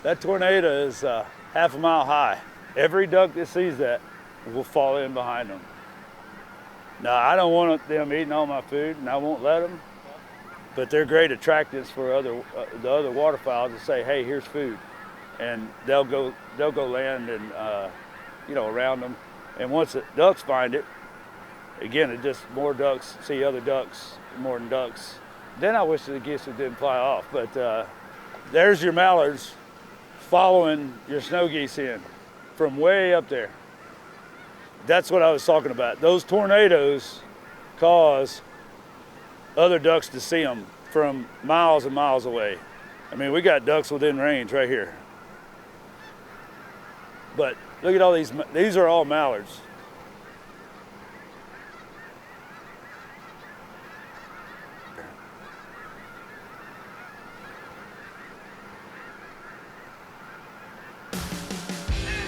That tornado is half a mile high. Every duck that sees that will fall in behind them. Now, I don't want them eating all my food, and I won't let them, but they're great attractants for the other waterfowl to say, hey, here's food. And they'll go land and, around them. And once the ducks find it, again, it just more ducks see other ducks more than ducks. Then I wish the geese didn't fly off, but there's your mallards following your snow geese in from way up there. That's what I was talking about. Those tornadoes cause other ducks to see them from miles and miles away. I mean, we got ducks within range right here. But look at all these are all mallards.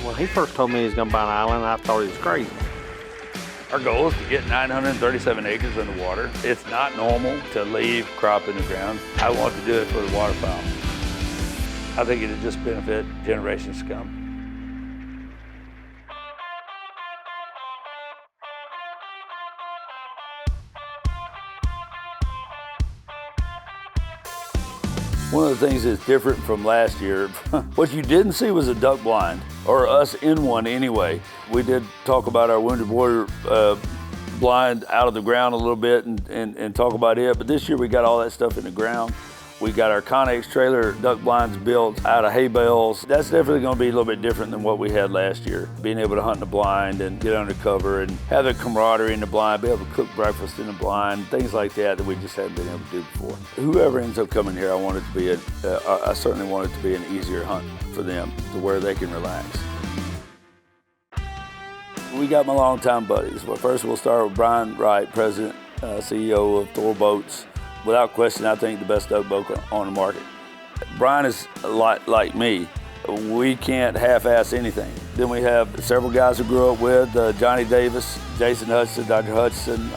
When he first told me he was gonna buy an island, I thought he was crazy. Our goal is to get 937 acres underwater. It's not normal to leave crop in the ground. I want to do it for the waterfowl. I think it'd just benefit generations to come. One of the things that's different from last year, what you didn't see was a duck blind, or us in one anyway. We did talk about our Wounded Warrior blind out of the ground a little bit and talk about it, but this year we got all that stuff in the ground. We got our Connex trailer duck blinds built out of hay bales. That's definitely gonna be a little bit different than what we had last year. Being able to hunt in the blind and get under cover and have the camaraderie in the blind, be able to cook breakfast in the blind, things like that we just haven't been able to do before. Whoever ends up coming here, I certainly want it to be an easier hunt for them to where they can relax. We got my longtime buddies. Well, first we'll start with Brian Wright, President, CEO of Thor Boats. Without question, I think the best duck boat on the market. Brian is like me. We can't half-ass anything. Then we have several guys who grew up with, Johnny Davis, Jason Hudson, Dr. Hudson,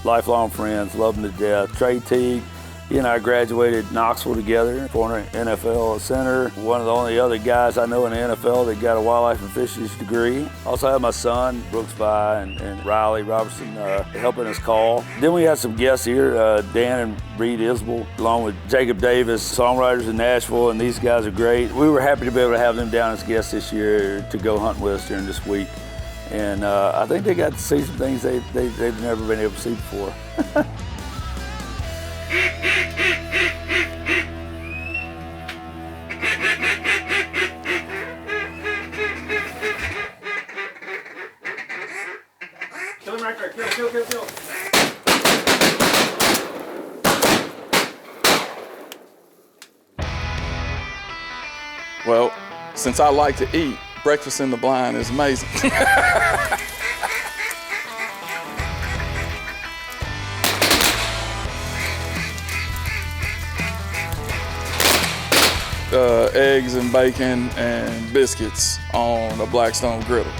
lifelong friends, love them to death. Trey Teague, he and I graduated Knoxville together, former NFL center. One of the only other guys I know in the NFL that got a wildlife and fisheries degree. Also have my son, Ruste Via, and Riley Robertson helping us call. Then we had some guests here, Dan and Reed Isbell, along with Jacob Davis, songwriters in Nashville, and these guys are great. We were happy to be able to have them down as guests this year to go hunt with us during this week. And I think they got to see some things they've never been able to see before. Kill him right there, kill. Well, since I like to eat, breakfast in the blind is amazing. Eggs and bacon and biscuits on a Blackstone griddle.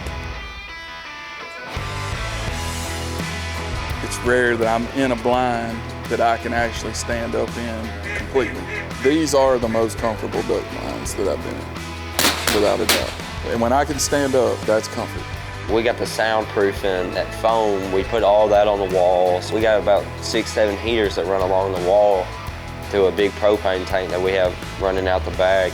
It's rare that I'm in a blind that I can actually stand up in completely. These are the most comfortable duck blinds that I've been in, without a doubt. And when I can stand up, that's comfort. We got the soundproofing, that foam, we put all that on the walls. We got about 6-7 heaters that run along the wall through a big propane tank that we have running out the back.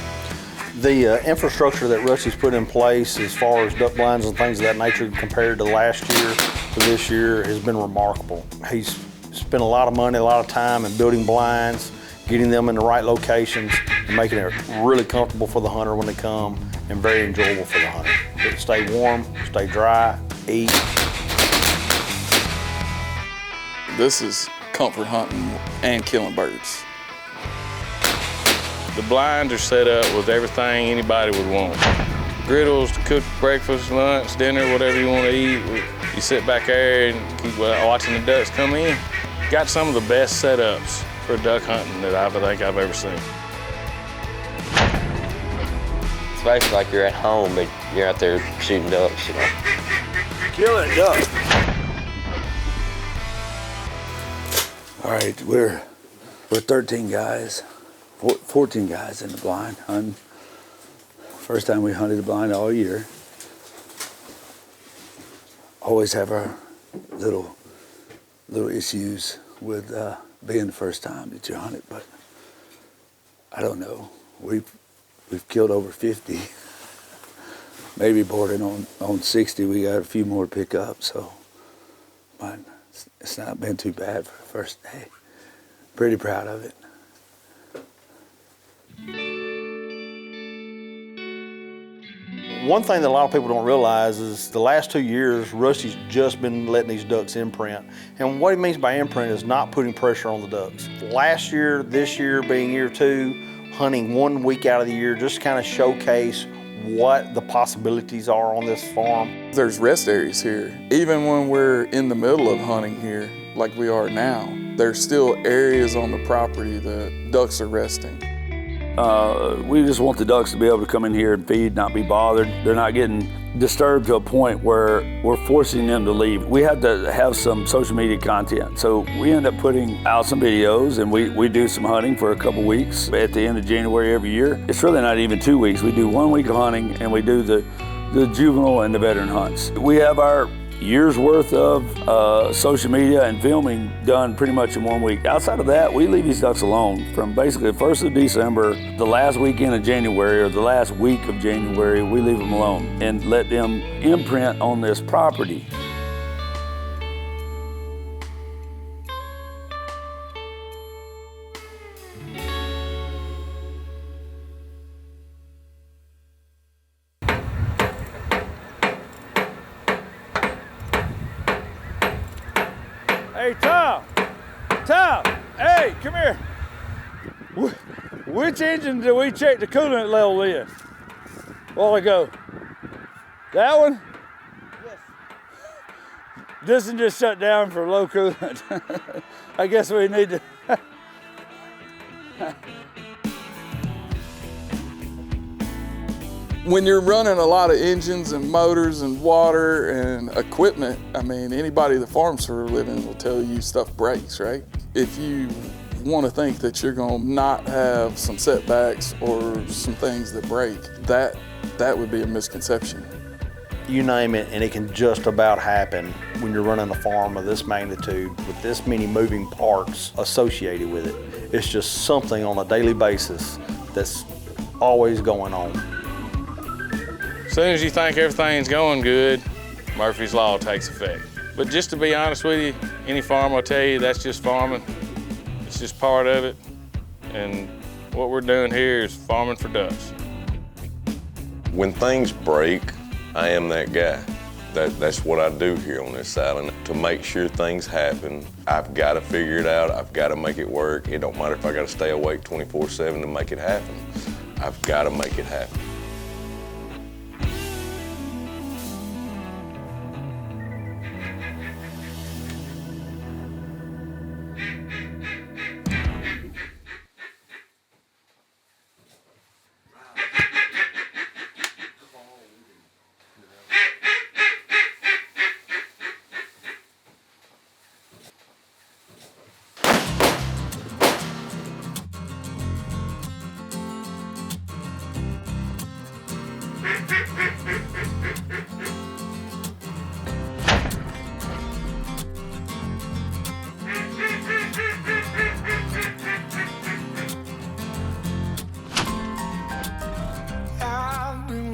The infrastructure that Rusty's put in place as far as duck blinds and things of that nature compared to last year to this year has been remarkable. He's spent a lot of money, a lot of time in building blinds, getting them in the right locations, and making it really comfortable for the hunter when they come and very enjoyable for the hunter. It'll stay warm, stay dry, eat. This is comfort hunting and killing birds. The blinds are set up with everything anybody would want. Griddles to cook breakfast, lunch, dinner, whatever you want to eat. You sit back there and keep watching the ducks come in. Got some of the best setups for duck hunting that I think I've ever seen. It's basically like you're at home, but you're out there shooting ducks, you know. Killing ducks. All right, we're 13 guys. 14 guys in the blind hunting. First time we hunted the blind all year. Always have our little issues with being the first time that you hunt it, but I don't know. We've killed over 50, maybe bordering on 60. We got a few more to pick up, so but it's not been too bad for the first day. Pretty proud of it. One thing that a lot of people don't realize is the last 2 years, Rusty's just been letting these ducks imprint. And what he means by imprint is not putting pressure on the ducks. Last year, this year being year 2, hunting 1 week out of the year, just kind of showcase what the possibilities are on this farm. There's rest areas here. Even when we're in the middle of hunting here, like we are now, there's still areas on the property that ducks are resting. We just want the ducks to be able to come in here and feed, not be bothered. They're not getting disturbed to a point where we're forcing them to leave. We have to have some social media content. So we end up putting out some videos, and we do some hunting for a couple weeks at the end of January every year. It's really not even 2 weeks. We do 1 week of hunting, and we do the juvenile and the veteran hunts. We have our year's worth of social media and filming done pretty much in 1 week. Outside of that, we leave these ducks alone from basically the 1st of December, the last weekend of January, or the last week of January, we leave them alone and let them imprint on this property. Hey, Tom, hey, come here. Which engine did we check the coolant level in a while ago? That one? Yes. This one just shut down for low coolant. I guess we need to. When you're running a lot of engines and motors and water and equipment, I mean, anybody that farms for a living will tell you stuff breaks, right? If you want to think that you're going to not have some setbacks or some things that break, that would be a misconception. You name it, and it can just about happen when you're running a farm of this magnitude with this many moving parts associated with it. It's just something on a daily basis that's always going on. As soon as you think everything's going good, Murphy's Law takes effect. But just to be honest with you, any farm will tell you that's just farming. It's just part of it. And what we're doing here is farming for ducks. When things break, I am that guy. That's what I do here on this island. To make sure things happen, I've got to figure it out. I've got to make it work. It don't matter if I got to stay awake 24/7 to make it happen. I've got to make it happen.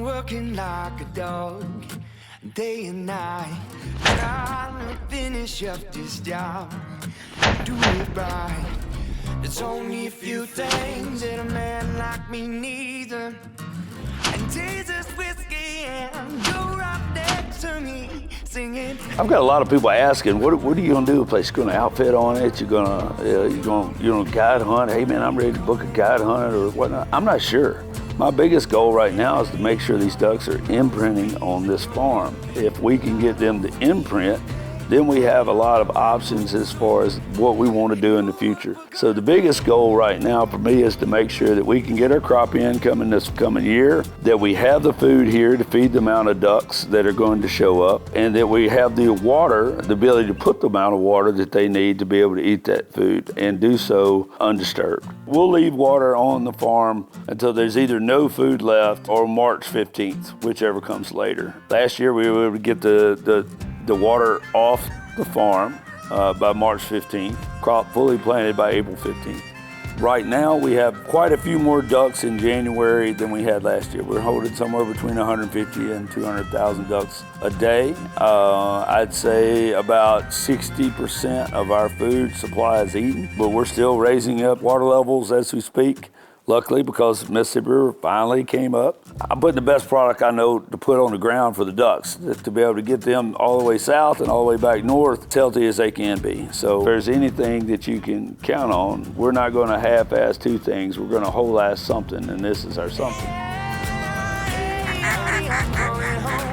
Working like a dog, day and night, trying to finish up this job, do it right. There's only a few things that a man like me needs, and Jesus whiskey and go right next to me singing. I've got a lot of people asking, what are you gonna do? A place gonna outfit on it? You're gonna guide hunt? Hey man, I'm ready to book a guide hunt or whatnot. I'm not sure. My biggest goal right now is to make sure these ducks are imprinting on this farm. If we can get them to imprint, then we have a lot of options as far as what we want to do in the future. So the biggest goal right now for me is to make sure that we can get our crop in coming this coming year, that we have the food here to feed the amount of ducks that are going to show up, and that we have the water, the ability to put the amount of water that they need to be able to eat that food and do so undisturbed. We'll leave water on the farm until there's either no food left or March 15th, whichever comes later. Last year we were able to get the water off the farm by March 15th, crop fully planted by April 15th. Right now we have quite a few more ducks in January than we had last year. We're holding somewhere between 150 and 200,000 ducks a day. I'd say about 60% of our food supply is eaten, but we're still raising up water levels as we speak. Luckily, because Mississippi River finally came up, I'm putting the best product I know to put on the ground for the ducks, to be able to get them all the way south and all the way back north, as healthy as they can be. So if there's anything that you can count on, we're not going to half-ass two things. We're going to whole-ass something, and this is our something. I'm going home.